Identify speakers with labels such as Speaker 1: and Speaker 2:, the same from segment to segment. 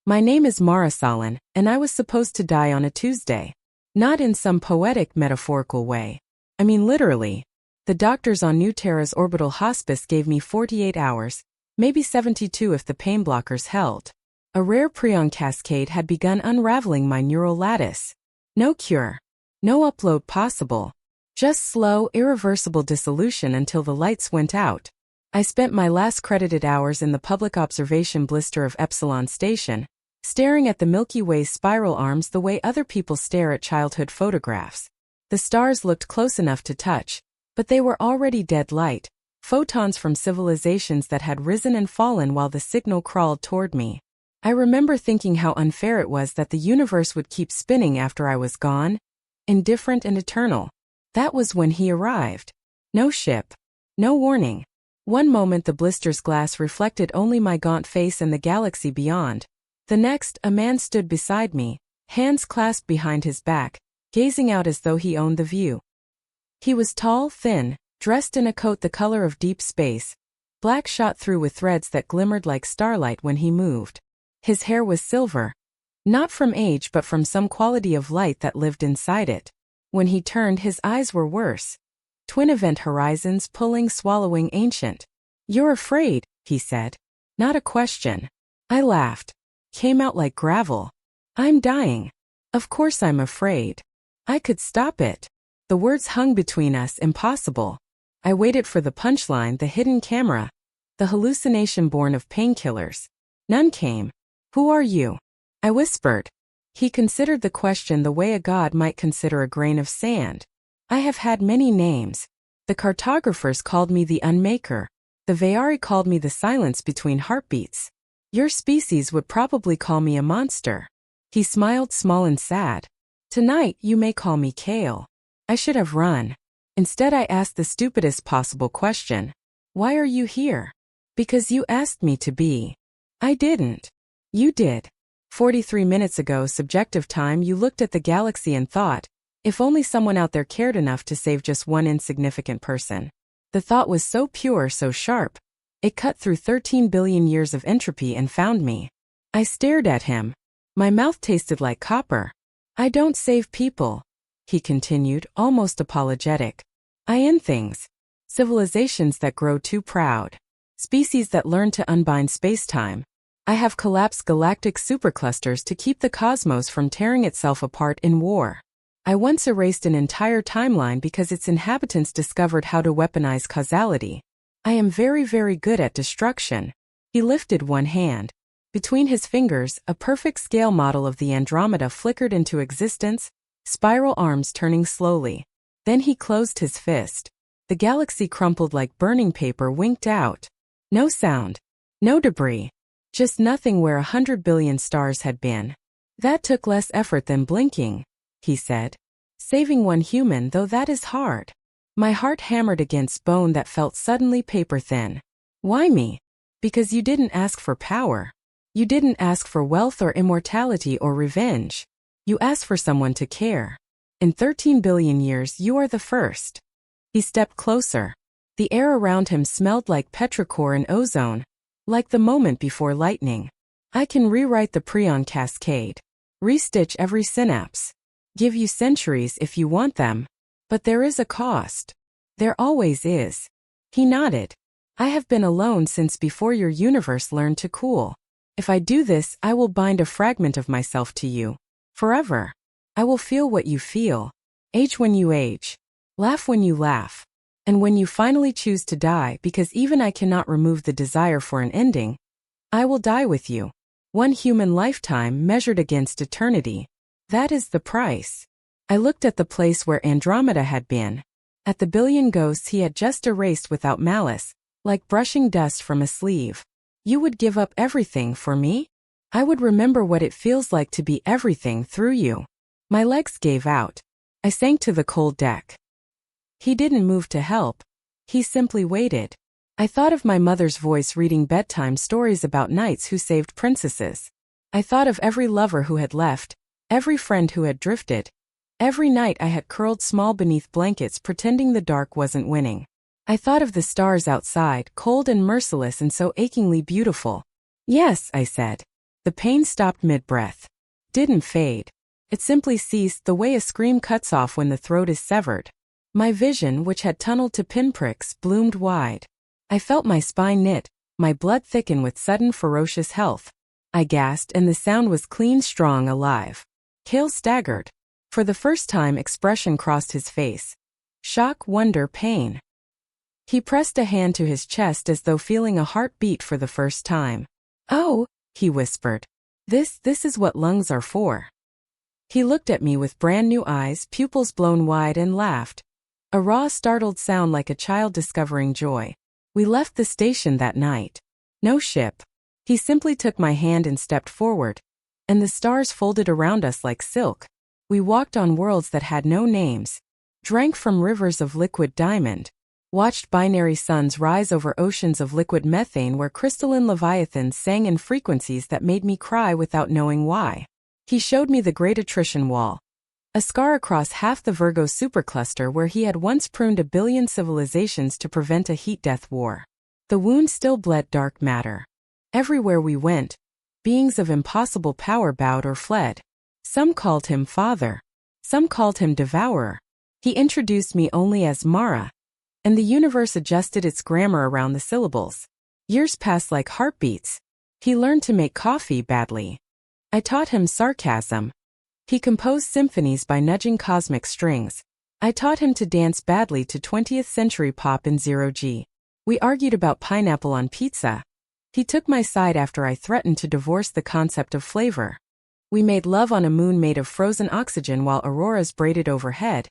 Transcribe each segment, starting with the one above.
Speaker 1: My name is Marasalan, and I was supposed to die on a Tuesday. Not in some poetic, metaphorical way. I mean literally. The doctors on New Terra's orbital hospice gave me 48 hours, maybe 72 if the pain blockers held. A rare prion cascade had begun unraveling my neural lattice. No cure. No upload possible. Just slow, irreversible dissolution until the lights went out. I spent my last credited hours in the public observation blister of Epsilon Station, staring at the Milky Way's spiral arms the way other people stare at childhood photographs. The stars looked close enough to touch, but they were already dead light, photons from civilizations that had risen and fallen while the signal crawled toward me. I remember thinking how unfair it was that the universe would keep spinning after I was gone, indifferent and eternal. That was when he arrived. No ship. No warning. One moment the blister's glass reflected only my gaunt face and the galaxy beyond. The next, a man stood beside me, hands clasped behind his back, gazing out as though he owned the view. He was tall, thin, dressed in a coat the color of deep space, black shot through with threads that glimmered like starlight when he moved. His hair was silver, not from age but from some quality of light that lived inside it. When he turned, his eyes were worse. Twin event horizons pulling, swallowing, ancient. "You're afraid," he said. Not a question. I laughed. Came out like gravel. "I'm dying. Of course I'm afraid. I could stop it." The words hung between us, impossible. I waited for the punchline, the hidden camera, the hallucination born of painkillers. None came. "Who are you?" I whispered. He considered the question the way a god might consider a grain of sand. "I have had many names. The cartographers called me the Unmaker. The Vayari called me the silence between heartbeats. Your species would probably call me a monster." He smiled, small and sad. "Tonight you may call me Kale." I should have run. Instead I asked the stupidest possible question. "Why are you here?" "Because you asked me to be." "I didn't." "You did. 43 minutes ago, subjective time, you looked at the galaxy and thought, if only someone out there cared enough to save just one insignificant person." The thought was so pure, so sharp. It cut through 13 billion years of entropy and found me. I stared at him. My mouth tasted like copper. "I don't save people," he continued, almost apologetic. "I end things. Civilizations that grow too proud. Species that learn to unbind spacetime. I have collapsed galactic superclusters to keep the cosmos from tearing itself apart in war. I once erased an entire timeline because its inhabitants discovered how to weaponize causality. I am very, very good at destruction." He lifted one hand. Between his fingers, a perfect scale model of the Andromeda flickered into existence, spiral arms turning slowly. Then he closed his fist. The galaxy crumpled like burning paper, winked out. No sound. No debris. Just nothing where 100 billion stars had been. "That took less effort than blinking," he said. "Saving one human, though, that is hard." My heart hammered against bone that felt suddenly paper thin. "Why me?" "Because you didn't ask for power. You didn't ask for wealth or immortality or revenge. You asked for someone to care. In 13 billion years, you are the first." He stepped closer. The air around him smelled like petrichor and ozone, like the moment before lightning. "I can rewrite the prion cascade. Restitch every synapse. Give you centuries if you want them. But there is a cost. There always is." He nodded. "I have been alone since before your universe learned to cool. If I do this, I will bind a fragment of myself to you. Forever. I will feel what you feel. Age when you age. Laugh when you laugh. And when you finally choose to die, because even I cannot remove the desire for an ending, I will die with you. One human lifetime measured against eternity. That is the price." I looked at the place where Andromeda had been, at the billion ghosts he had just erased without malice, like brushing dust from a sleeve. "You would give up everything for me?" "I would remember what it feels like to be everything through you." My legs gave out. I sank to the cold deck. He didn't move to help. He simply waited. I thought of my mother's voice reading bedtime stories about knights who saved princesses. I thought of every lover who had left, every friend who had drifted. Every night I had curled small beneath blankets pretending the dark wasn't winning. I thought of the stars outside, cold and merciless and so achingly beautiful. "Yes," I said. The pain stopped mid-breath. Didn't fade. It simply ceased the way a scream cuts off when the throat is severed. My vision, which had tunneled to pinpricks, bloomed wide. I felt my spine knit, my blood thicken with sudden ferocious health. I gasped, and the sound was clean, strong, alive. Cale staggered. For the first time, expression crossed his face. Shock, wonder, pain. He pressed a hand to his chest as though feeling a heartbeat for the first time. "Oh," he whispered. This is what lungs are for." He looked at me with brand new eyes, pupils blown wide, and laughed. A raw, startled sound like a child discovering joy. We left the station that night. No ship. He simply took my hand and stepped forward, and the stars folded around us like silk. We walked on worlds that had no names, drank from rivers of liquid diamond, watched binary suns rise over oceans of liquid methane where crystalline leviathans sang in frequencies that made me cry without knowing why. He showed me the Great Attrition Wall, a scar across half the Virgo supercluster where he had once pruned 1 billion civilizations to prevent a heat-death war. The wound still bled dark matter. Everywhere we went, beings of impossible power bowed or fled. Some called him Father. Some called him Devourer. He introduced me only as Mara, and the universe adjusted its grammar around the syllables. Years passed like heartbeats. He learned to make coffee badly. I taught him sarcasm. He composed symphonies by nudging cosmic strings. I taught him to dance badly to 20th century pop in 0G. We argued about pineapple on pizza. He took my side after I threatened to divorce the concept of flavor. We made love on a moon made of frozen oxygen while auroras braided overhead,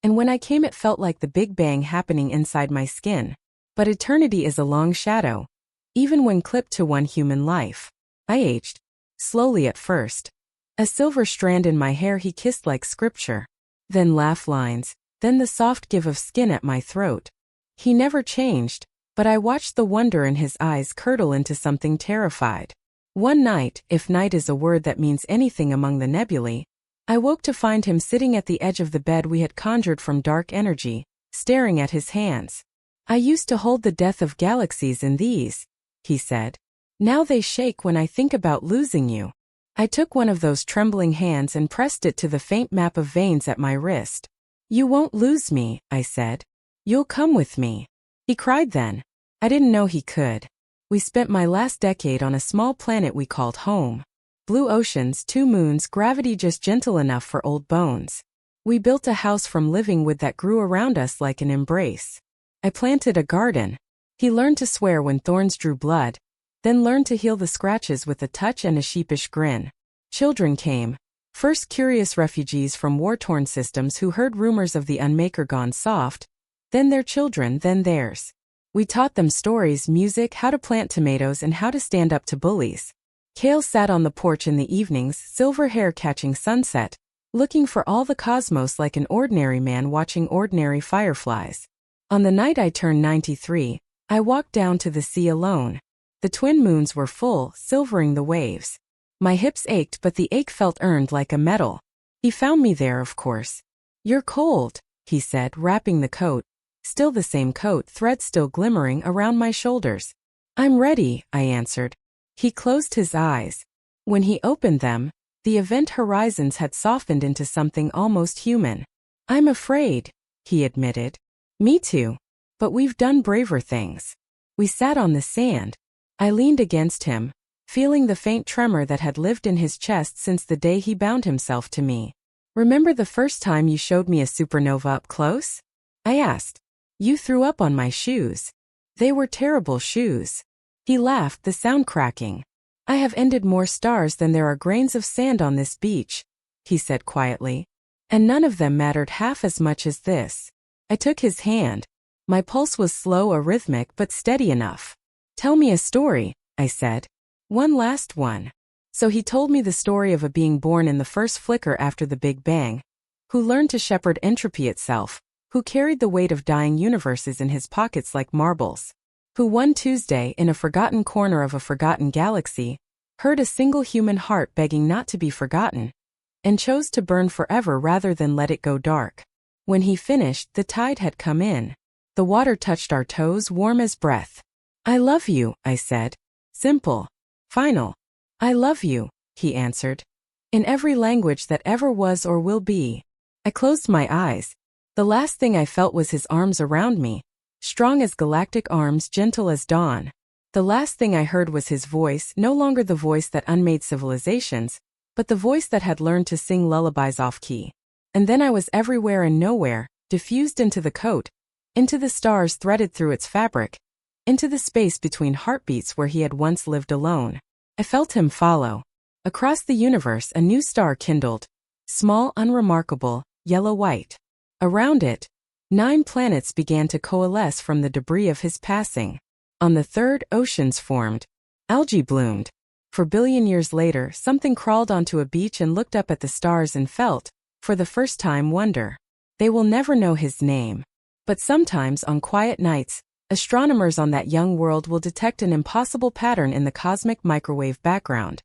Speaker 1: and when I came it felt like the Big Bang happening inside my skin. But eternity is a long shadow, even when clipped to one human life. I aged. Slowly at first. A silver strand in my hair he kissed like scripture. Then laugh lines, then the soft give of skin at my throat. He never changed, but I watched the wonder in his eyes curdle into something terrified. One night, if night is a word that means anything among the nebulae, I woke to find him sitting at the edge of the bed we had conjured from dark energy, staring at his hands. "I used to hold the death of galaxies in these," he said. "Now they shake when I think about losing you." I took one of those trembling hands and pressed it to the faint map of veins at my wrist. "You won't lose me," I said. "You'll come with me." He cried then. I didn't know he could. We spent my last decade on a small planet we called home. Blue oceans, 2 moons, gravity just gentle enough for old bones. We built a house from living wood that grew around us like an embrace. I planted a garden. He learned to swear when thorns drew blood, then learned to heal the scratches with a touch and a sheepish grin. Children came. First curious refugees from war-torn systems who heard rumors of the Unmaker gone soft, then their children, then theirs. We taught them stories, music, how to plant tomatoes, and how to stand up to bullies. Cale sat on the porch in the evenings, silver hair catching sunset, looking for all the cosmos like an ordinary man watching ordinary fireflies. On the night I turned 93, I walked down to the sea alone. The twin moons were full, silvering the waves. My hips ached, but the ache felt earned like a medal. He found me there, of course. "You're cold," he said, wrapping the coat, still the same coat, threads still glimmering, around my shoulders. "I'm ready," I answered. He closed his eyes. When he opened them, the event horizons had softened into something almost human. "I'm afraid," he admitted. "Me too. But we've done braver things." We sat on the sand. I leaned against him, feeling the faint tremor that had lived in his chest since the day he bound himself to me. "Remember the first time you showed me a supernova up close?" I asked. "You threw up on my shoes. They were terrible shoes." He laughed, the sound cracking. "I have ended more stars than there are grains of sand on this beach," he said quietly. "And none of them mattered half as much as this." I took his hand. My pulse was slow, arrhythmic, but steady enough. "Tell me a story," I said. "One last one." So he told me the story of a being born in the first flicker after the Big Bang, who learned to shepherd entropy itself, who carried the weight of dying universes in his pockets like marbles, who one Tuesday, in a forgotten corner of a forgotten galaxy, heard a single human heart begging not to be forgotten, and chose to burn forever rather than let it go dark. When he finished, the tide had come in. The water touched our toes, warm as breath. "I love you," I said. Simple. Final. I love you, he answered. In every language that ever was or will be. I closed my eyes. The last thing I felt was his arms around me, strong as galactic arms, gentle as dawn. The last thing I heard was his voice, no longer the voice that unmade civilizations, but the voice that had learned to sing lullabies off-key. And then I was everywhere and nowhere, diffused into the coat, into the stars threaded through its fabric, into the space between heartbeats where he had once lived alone. I felt him follow. Across the universe a new star kindled, small, unremarkable, yellow-white. Around it, 9 planets began to coalesce from the debris of his passing. On the third, oceans formed. Algae bloomed. For billion years later, something crawled onto a beach and looked up at the stars and felt, for the first time, wonder. They will never know his name. But sometimes, on quiet nights, astronomers on that young world will detect an impossible pattern in the cosmic microwave background.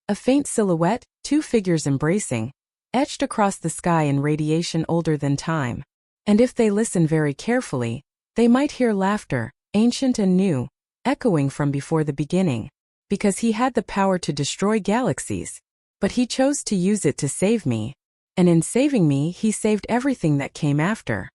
Speaker 1: A faint silhouette, 2 figures embracing, etched across the sky in radiation older than time. And if they listen very carefully, they might hear laughter, ancient and new, echoing from before the beginning. Because he had the power to destroy galaxies. But he chose to use it to save me. And in saving me, he saved everything that came after.